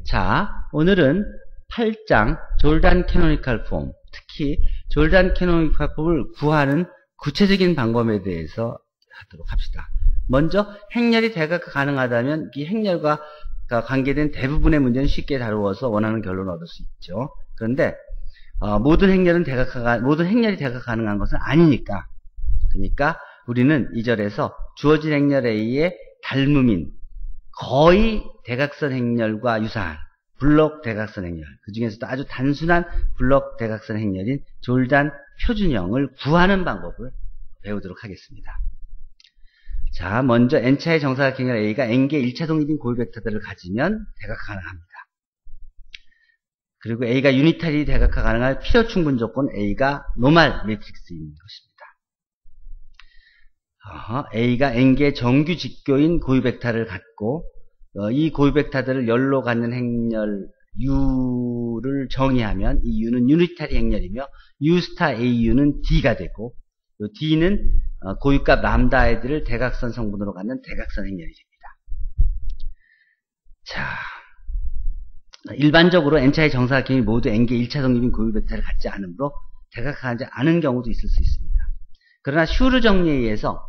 자, 오늘은 8장 졸단 캐노니컬 폼, 특히 졸단 캐노니컬 폼을 구하는 구체적인 방법에 대해서 하도록 합시다. 먼저 행렬이 대각화 가능하다면 이 행렬과 관계된 대부분의 문제는 쉽게 다루어서 원하는 결론을 얻을 수 있죠. 그런데 모든 행렬이 대각화 가능한 것은 아니니까. 그러니까 우리는 이 절에서 주어진 행렬 A의 닮음인 거의 대각선 행렬과 유사한 블록 대각선 행렬, 그 중에서도 아주 단순한 블록 대각선 행렬인 졸단 표준형을 구하는 방법을 배우도록 하겠습니다. 자, 먼저 n차의 정사각 행렬 A가 n개 1차 독립인 고유 벡터들을 가지면 대각화 가능합니다. 그리고 A가 유니타리 대각화 가능할 필요 충분 조건 A가 노멀 매트릭스인 것입니다. A가 n개 정규 직교인 고유 벡터를 갖고 이 고유 벡터들을 열로 갖는 행렬 U를 정의하면 이 U는 유니타리 행렬이며 U 스타 AU는 D가 되고 D는 고유값 람다 아이들을 대각선 성분으로 갖는 대각선 행렬이 됩니다. 자, 일반적으로 n차의 정사각 행렬이 모두 n개 1차 독립인 고유 벡터를 갖지 않으므로 대각화하지 않은 경우도 있을 수 있습니다. 그러나 슈르 정리에 의해서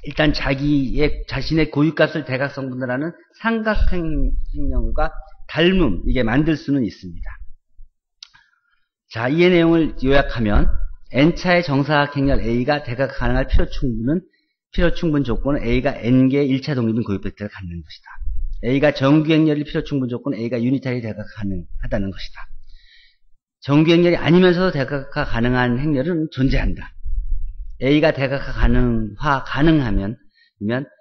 일단 자신의 고유값을 대각성분을 하는 삼각행렬과 닮음, 이게 만들 수는 있습니다. 자, 이의 내용을 요약하면 n차의 정사각 행렬 A가 대각화 가능할 필요 충분 조건은 A가 n개 1차 독립인 고유 벡터를 갖는 것이다. A가 정규 행렬일 필요 충분 조건은 A가 유니타리 대각화 가능하다는 것이다. 정규 행렬이 아니면서도 대각화 가능한 행렬은 존재한다. A가 대각화 가능하면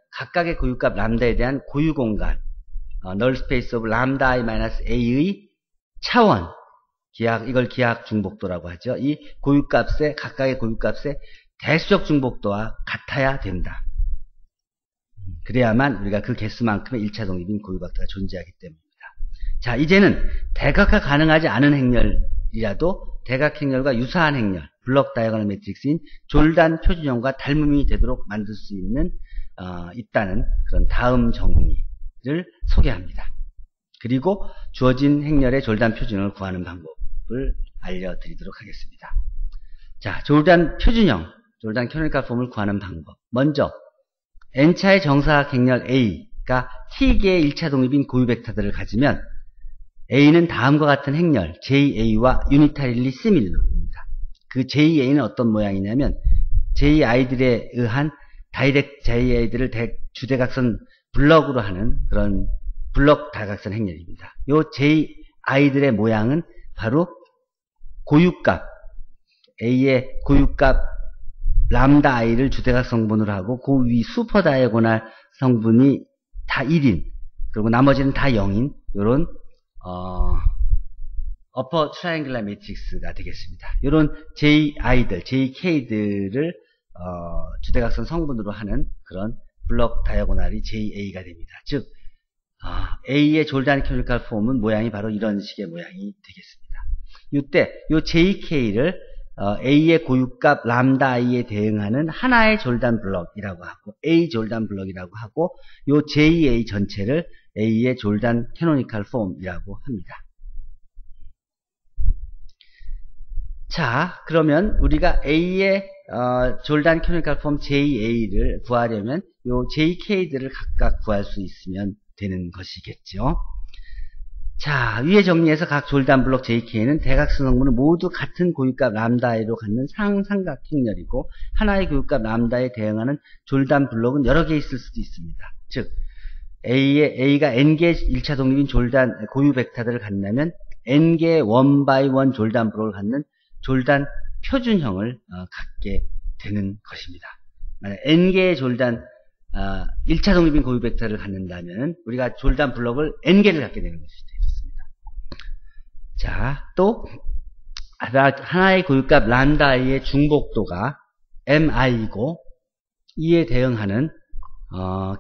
각각의 고유값 람다에 대한 고유 공간, null space of lambda i-a의 차원, 이걸 기하학 중복도라고 하죠. 이 고유값의, 각각의 고유값의 대수적 중복도와 같아야 된다. 그래야만 우리가 그 개수만큼의 1차 독립인 고유 벡터가 존재하기 때문입니다. 자, 이제는 대각화 가능하지 않은 행렬이라도 대각행렬과 유사한 행렬, 블록 다이아고널 매트릭스인 졸단 표준형과 닮음이 되도록 만들 수 있다는 그런 다음 정리를 소개합니다. 그리고 주어진 행렬의 졸단 표준형을 구하는 방법을 알려드리도록 하겠습니다. 자, 졸단 표준형, 졸단 캐노니컬 폼을 구하는 방법. 먼저 n차의 정사각 행렬 A가 T개의 1차 독립인 고유 벡터들을 가지면 A는 다음과 같은 행렬 JA와 유니타릴리 시밀러입니다. 그 JA는 어떤 모양이냐면 JI들에 의한 다이렉트 JI들을 주대각선 블럭으로 하는 그런 블럭 다각선 행렬입니다. 요 JI들의 모양은 바로 고유값 A의 고유값 람다 I를 주대각 성분으로 하고 그 위 슈퍼 다이아고널 성분이 다 1인 그리고 나머지는 다 0인 요런 어퍼 트라이앵글라 매트릭스가 되겠습니다. 이런 JI들, JK들을 주대각선 성분으로 하는 그런 블록 다이아고널이 JA가 됩니다. 즉 A의 졸단 캐노니컬 폼은 모양이 바로 이런 식의 모양이 되겠습니다. 이때 이 JK를 A의 고유값 람다 I에 대응하는 하나의 졸단 블럭이라고 하고 A 졸단 블럭이라고 하고 이 JA 전체를 A의 졸단 캐노니컬 폼이라고 합니다. 자, 그러면 우리가 A의 졸단 캐노니컬 폼 JA를 구하려면 요 JK들을 각각 구할 수 있으면 되는 것이겠죠. 자, 위에 정리해서 각 졸단 블록 JK는 대각선 성분을 모두 같은 고유값 람다로 갖는 상삼각 행렬이고 하나의 고유값 람다에 대응하는 졸단 블록은 여러 개 있을 수도 있습니다. 즉 A가 n개 1차 독립인 졸단 고유 벡터들을 갖는다면 n개 1x1 졸단 블록을 갖는 졸단 표준형을 갖게 되는 것입니다. 만약 n개의 졸단 1차 독립인 고유 벡터를 갖는다면 우리가 졸단 블록을 n개를 갖게 되는 것이 되겠습니다. 자, 또 하나의 고유값 람다 i의 중복도가 mi이고 이에 대응하는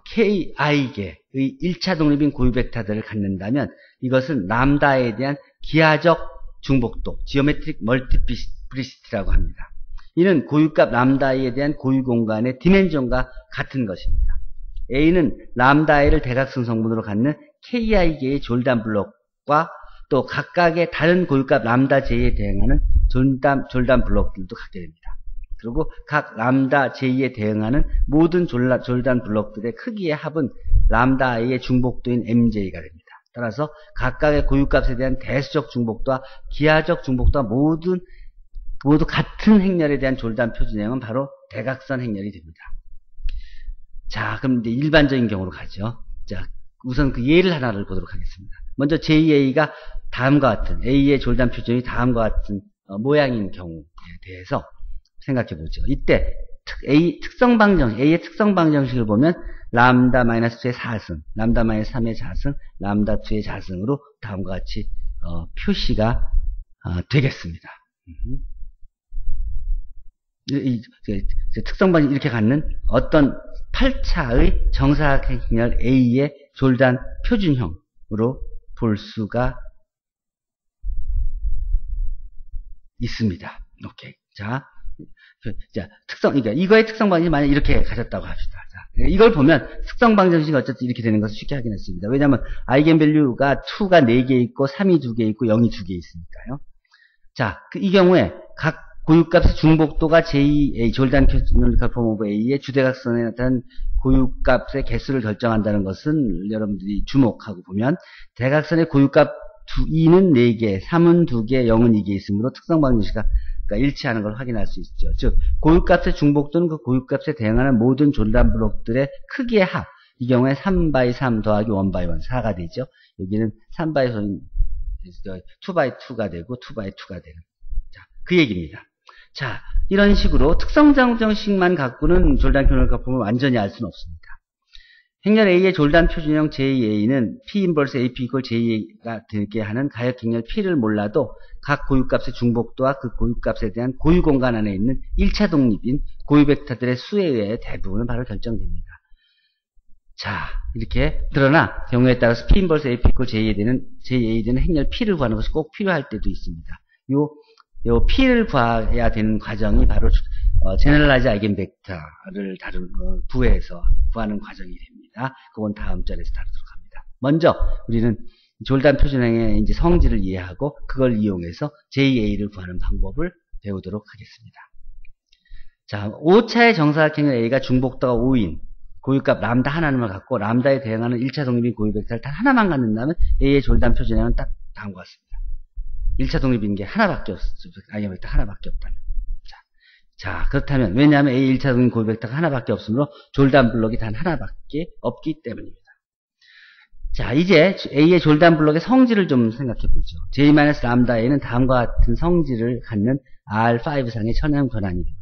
ki개의 1차 독립인 고유 벡터들을 갖는다면 이것은 람다에 대한 기하적 중복도, 지오메트릭 멀티플리시티라고 합니다. 이는 고유값 람다에 대한 고유 공간의 디멘전과 같은 것입니다. A는 람다 I를 대각선 성분으로 갖는 KI계의 졸단 블록과 또 각각의 다른 고유값 람다 J에 대응하는 졸단 블록들도 갖게 됩니다. 그리고 각 람다 J에 대응하는 모든 졸단 블록들의 크기의 합은 람다 I의 중복도인 MJ가 됩니다. 따라서 각각의 고유값에 대한 대수적 중복도와 기하적 중복도와 모두 같은 행렬에 대한 졸단 표준형은 바로 대각선 행렬이 됩니다. 자, 그럼 이제 일반적인 경우로 가죠. 자, 우선 그 예를 하나를 보도록 하겠습니다. 먼저 JA가 다음과 같은 A의 졸단 표준이 다음과 같은 모양인 경우에 대해서 생각해 보죠. 이때 A의 특성 방정식을 보면 람다 -2의 4승, 람다 -3의 자승, 람다 2의 자승으로 다음과 같이 표시가 되겠습니다. 이 특성 방정 이렇게 갖는 어떤 8차의 정사각 행렬 A의 졸단 표준형으로 볼 수가 있습니다. 오케이. 자, 그러니까 이거의 특성 방정이 만약 이렇게 가졌다고 합시다. 자, 이걸 보면 특성 방정식이 어쨌든 이렇게 되는 것을 쉽게 확인했습니다. 왜냐하면 아이겐밸류가 2가 4개 있고 3이 2개 있고 0이 2개 있으니까요. 자, 이 경우에 각 고유값의 중복도가 JA, 졸단 캐노니컬 폼 오브 A의 주대각선에 나타난 고유값의 개수를 결정한다는 것은 여러분들이 주목하고 보면 대각선의 고유값 2는 4개, 3은 2개, 0은 2개 있으므로 특성 방정식과 일치하는 걸 확인할 수 있죠. 즉 고유값의 중복도는 그 고유값에 대응하는 모든 졸단 블록들의 크기의 합. 이 경우에 3/3 더하기 1/1 4가 되죠. 여기는 3/2, 2/2가 되고 2/2가 되는. 자, 그 얘기입니다. 자, 이런 식으로 특성 방정식만 갖고는 졸단 캐노니컬 폼을 완전히 알 수는 없습니다. 행렬 A의 졸단 표준형 JA는 P 인버스 AP 이퀄 JA가 되게 하는 가역 행렬 P를 몰라도 각 고유값의 중복도와 그 고유값에 대한 고유 공간 안에 있는 1차 독립인 고유 벡터들의 수에 의해 대부분은 바로 결정됩니다. 자, 이렇게 그러나 경우에 따라서 P 인버스 AP 이퀄 JA 되는 행렬 P를 구하는 것이 꼭 필요할 때도 있습니다. 요 P를 구해야 되는 과정이 바로 제너럴라이즈 아이겐 벡터를 부에서 구하는 과정이 됩니다. 그건 다음 절에서 다루도록 합니다. 먼저 우리는 졸단 표준형의 이제 성질을 이해하고 그걸 이용해서 JA를 구하는 방법을 배우도록 하겠습니다. 자, 5차의 정사각형의 A가 중복도가 5인 고유값 람다 하나를 갖고 람다에 대응하는 1차 독립인 고유 벡터를 단 하나만 갖는다면 A의 졸단 표준형은 딱 다음과 같습니다. 1차 독립인 게 하나밖에 없습니다. 아이겐 벡터 하나밖에 없다면. 자, 그렇다면 왜냐하면 A 1차 독립 고유 벡터가 하나밖에 없으므로 졸단 블록이 단 하나밖에 없기 때문입니다. 자, 이제 A의 졸단 블록의 성질을 좀 생각해 보죠. J-람다 A는 다음과 같은 성질을 갖는 R5상의 천형 변환이 됩니다.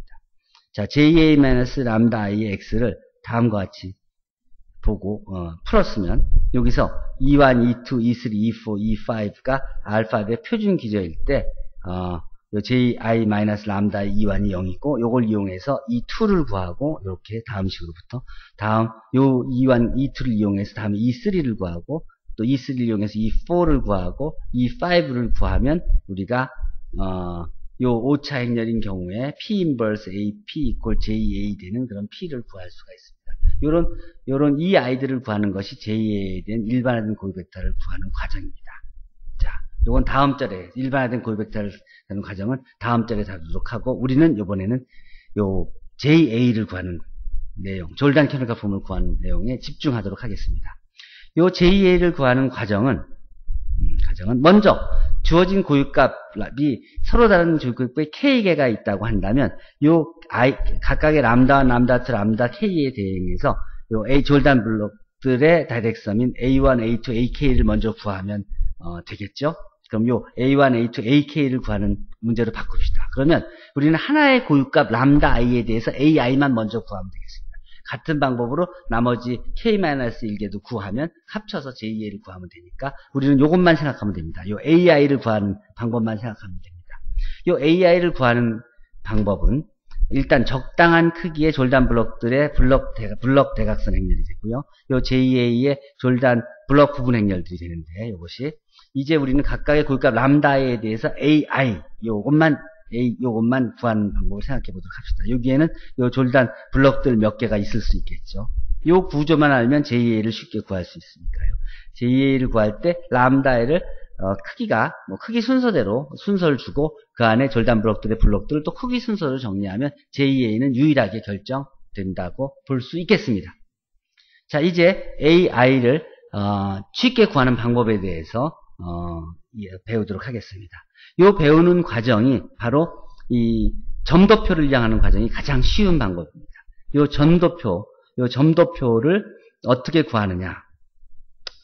자, JA-람다 I의 X를 다음과 같이 보고 풀었으면 여기서 E1, E2, E3, E4, E5가 알파벳 표준 기저일 때 요 ji-람다 E1이 0이고 요걸 이용해서 E2를 구하고 이렇게 다음 식으로부터 다음 요 E1, E2를 이용해서 다음에 E3를 구하고 또 E3를 이용해서 E4를 구하고 E5를 구하면 우리가 요 5차 행렬인 경우에 P 인버스 AP 이퀄 JA 되는 그런 P를 구할 수가 있습니다. 요런 이 아이들을 구하는 것이 JA에 대한 일반화된 고유 벡터를 구하는 과정입니다. 자, 요건 다음 절에 일반화된 고유 벡터를 구하는 과정은 다음 절에 다루도록 하고 우리는 요번에는 요 JA를 구하는 내용, 졸단 캐노니컬 폼을 구하는 내용에 집중하도록 하겠습니다. 요 JA를 구하는 과정은 먼저 주어진 고유값이 서로 다른 고유값의 K개가 있다고 한다면 요 각각의 람다와 람다2, 람다 K에 대응해서 요 A 졸단 블록들의 다이렉섬인 A1, A2, AK를 먼저 구하면 되겠죠? 그럼 요 A1, A2, AK를 구하는 문제로 바꿉시다. 그러면 우리는 하나의 고유값 람다 I에 대해서 AI만 먼저 구하면 되겠습니다. 같은 방법으로 나머지 K-1개도 구하면 합쳐서 JA를 구하면 되니까 우리는 이것만 생각하면 됩니다. 요 AI를 구하는 방법만 생각하면 됩니다. 요 AI를 구하는 방법은 일단 적당한 크기의 졸단 블록들의 블록 대각선 행렬이 되고요. 요 JA의 졸단 블록 부분 행렬들이 되는데 이것이 이제 우리는 각각의 고유값 람다에 대해서 AI 요것만 구하는 방법을 생각해 보도록 합시다. 여기에는 요 졸단 블록들 몇 개가 있을 수 있겠죠. 요 구조만 알면 JA를 쉽게 구할 수 있으니까요. JEA를 구할 때 람다를 크기가 크기 순서대로 순서를 주고 그 안에 졸단 블록들의 블록들을 또 크기 순서로 정리하면 JEA는 유일하게 결정된다고 볼 수 있겠습니다. 자, 이제 AI를 쉽게 구하는 방법에 대해서 배우도록 하겠습니다. 이 배우는 과정이 바로 이 점도표를 이용하는 과정이 가장 쉬운 방법입니다. 이 점도표를 어떻게 구하느냐?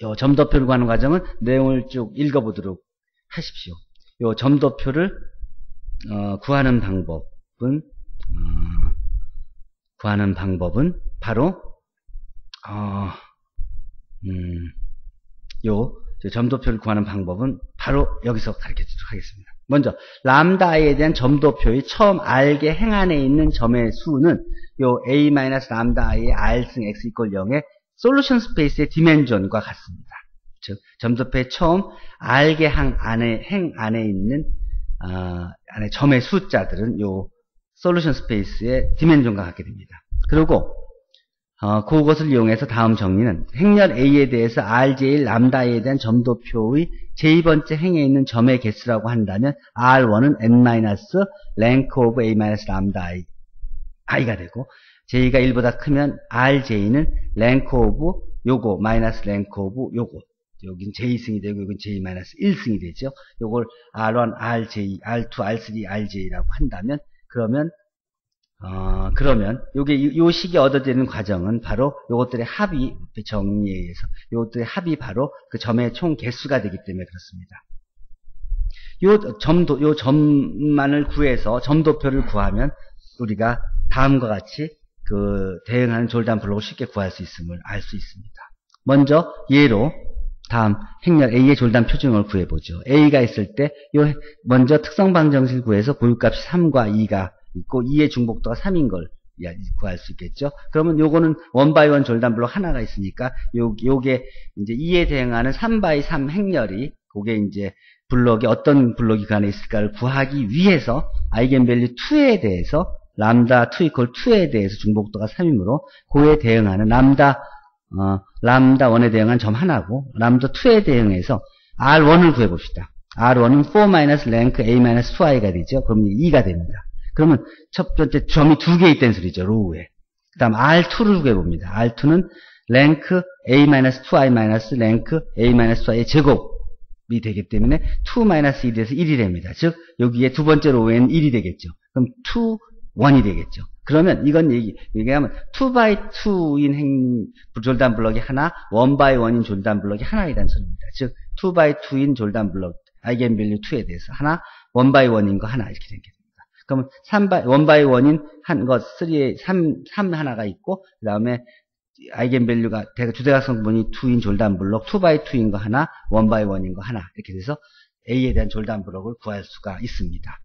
이 점도표를 구하는 과정은 내용을 쭉 읽어보도록 하십시오. 이 점도표를 구하는 방법은 바로 점도표를 구하는 방법은 바로 여기서 가르쳐드리도록 하겠습니다. 먼저 람다 i에 대한 점도표의 처음 R개 행 안에 있는 점의 수는 요 a-람다 i의 R승 x = 0의 솔루션 스페이스의 디멘전과 같습니다. 즉 점도표의 처음 R개 행 안에 있는 안에 점의 숫자들은 요 솔루션 스페이스의 디멘전과 같게 됩니다. 그리고 그것을 이용해서 다음 정리는 행렬 A에 대해서 RJ 람다 A에 대한 점도표의 제2번째 행에 있는 점의 개수라고 한다면 R1은 n-rank of A-람다 i가 되고 J가 1보다 크면 RJ는 rank of 요거 마이너스 rank of 요거 여긴 J승이 되고 여긴 J-1승이 되죠. 요걸 R1, RJ, R2, R3, RJ라고 한다면 그러면 요 식이 얻어지는 과정은 바로 요것들의 합이 정리에 의해서 요것들의 합이 바로 그 점의 총 개수가 되기 때문에 그렇습니다. 요 점만을 구해서 점도표를 구하면 우리가 다음과 같이 그 대응하는 졸단 블록을 쉽게 구할 수 있음을 알 수 있습니다. 먼저 예로 다음 행렬 A의 졸단 표준을 구해보죠. A가 있을 때 먼저 특성 방정식을 구해서 보유값이 3과 2가 있고 2의 중복도가 3인 걸 구할 수 있겠죠. 그러면 요거는 1x1 졸단 블록 하나가 있으니까 요게 이제 2에 대응하는 3x3 행렬이 그게 이제 블록이 어떤 블록이 그 안에 있을까를 구하기 위해서 아이겐밸류 2에 대해서 람다 2 = 2에 대해서 중복도가 3이므로 그에 대응하는 람다 1에 대응한 점 하나고 람다 2에 대응해서 R1을 구해봅시다. R1은 4-rank A-2i가 되죠. 그럼 2가 됩니다. 그러면 첫 번째 점이 2개 있다는 소리죠. 로우에. 그 다음 R2를 구해봅니다. R2는 rank A-2i rank A-2i의 제곱이 되기 때문에 2-1이 돼서 1이 됩니다. 즉 여기에 두 번째 로우에는 1이 되겠죠. 그럼 2, 1이 되겠죠. 그러면 이건 얘기하면 2x2인 졸단 블록이 하나, 1x1인 졸단 블록이 하나이라는 소리입니다. 즉 2x2인 졸단 블록 아이겐밸류 2에 대해서 하나, 1x1인 거 하나 이렇게 생깁니다. 그러면 1x1인 한 것, 3 하나가 있고, 그 다음에 아이겐밸류가 주대각성분이 2인 졸단 블록, 2x2인 거 하나, 1x1인 거 하나, 이렇게 돼서 A에 대한 졸단 블록을 구할 수가 있습니다.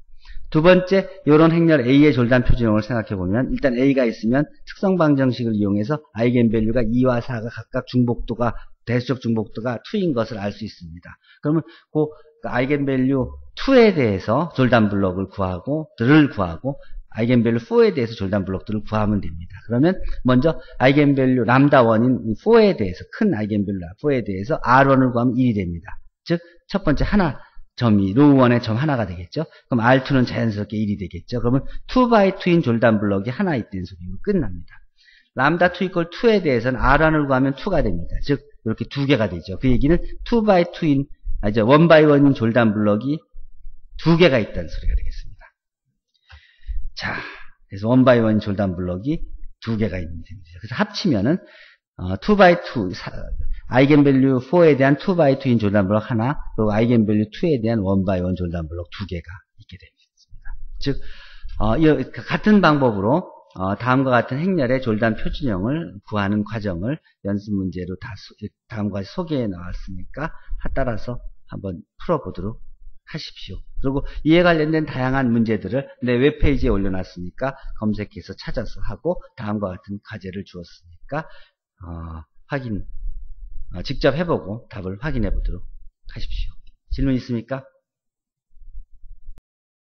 두 번째, 요런 행렬 A의 졸단 표준형을 생각해보면, 일단 A가 있으면 특성 방정식을 이용해서 아이겐밸류가 2와 4가 각각 중복도가, 대수적 중복도가 2인 것을 알 수 있습니다. 그러면 그 아이겐밸류 2에 대해서 졸단 블록을 구하고 아이겐밸류 4에 대해서 졸단 블록들을 구하면 됩니다. 그러면 먼저 아이겐밸류 람다 1인 4에 대해서 큰 아이겐밸류 4에 대해서 R1을 구하면 1이 됩니다. 즉 첫 번째 하나 점이 로우 1의 점 하나가 되겠죠. 그럼 R2는 자연스럽게 1이 되겠죠. 그러면 2x2인 졸단 블록이 하나 있다는 소리로 끝납니다. 람다 2 = 2에 대해서는 R1을 구하면 2가 됩니다. 즉 이렇게 두 개가 되죠. 그 얘기는 2x2인 1x1인 졸단 블록이 두 개가 있다는 소리가 되겠습니다. 자, 그래서 1x1 졸단 블록이 두 개가 있는 셈이죠. 그래서 합치면은 2x2 아이겐밸류 4에 대한 2x2인 졸단 블록 하나, 그리고 아이겐밸류 2에 대한 1x1 졸단 블록 두 개가 있게 됩니다. 즉 같은 방법으로 다음과 같은 행렬의 졸단 표준형을 구하는 과정을 연습 문제로 다음과 같이 소개해 나왔으니까 따라서 한번 풀어보도록 하십시오. 그리고 이에 관련된 다양한 문제들을 내 웹페이지에 올려놨으니까 검색해서 찾아서 하고 다음과 같은 과제를 주었으니까 직접 해보고 답을 확인해 보도록 하십시오. 질문 있습니까?